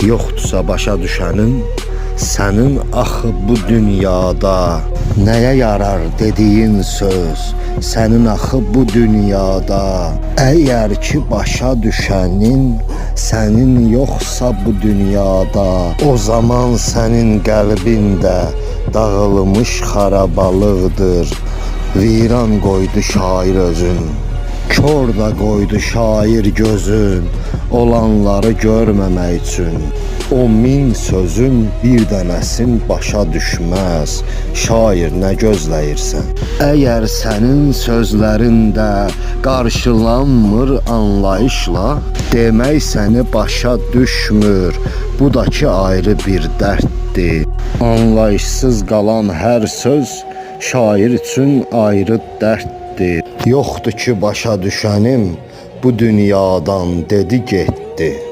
Yoxdursa başa düşənin sənin axı bu dünyada. Nəyə yarar dediyin söz sənin axı bu dünyada. Əgər ki başa düşənin sənin yoxsa bu dünyada, o zaman sənin qəlbində dağılmış xarabalıqdır. Viran qoydu şair özün, kör də qoydu şair gözün, olanları görməmək üçün. O min sözün bir dənəsin başa düşməz, şair nə gözləyirsən? Əgər sənin sözlərində qarşılanmır anlayışla, demək səni başa düşmür, bu da ki ayrı bir dərddir. Anlayışsız qalan hər söz şair üçün ayrı dərddir. Yoxdur ki başa düşənim bu dünyadan dedi getdi.